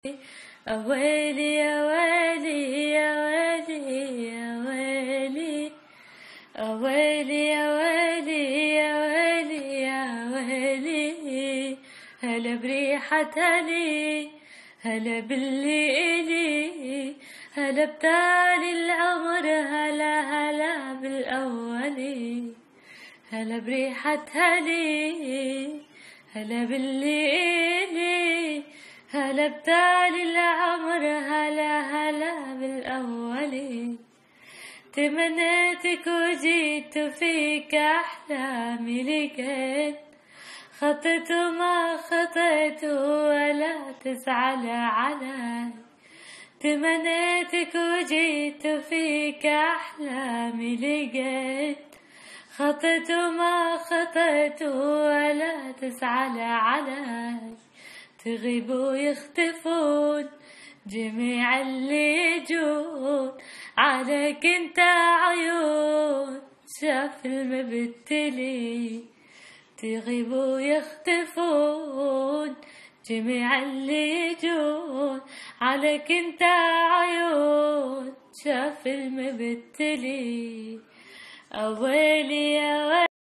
أويلي يا ويلي يا ويلي يا ويلي، أويلي يا ويلي يا ويلي يا ويلي، هلا بريحة هلي، هلا باللي إلي، هلا بتالي العمر، هلا هلا بالأولي، هلا بريحة هلي، هلا باللي إلي، هلا بتالي العمر، هلا هلا بالأولي. تمنيتك وجيت فيك أحلامي لقيت، خطيت وما خطيت ولا تزعل علي. تمنيتك وجيت فيك أحلامي لقيت، خطيت وما خطيت ولا تزعل علي. تغيب ويختفون جميع اللي يجون، عليك انت عيون شاف المبتلي. تغيب ويختفون جميع اللي يجون، عليك انت عيون شاف المبتلي. أويلي يا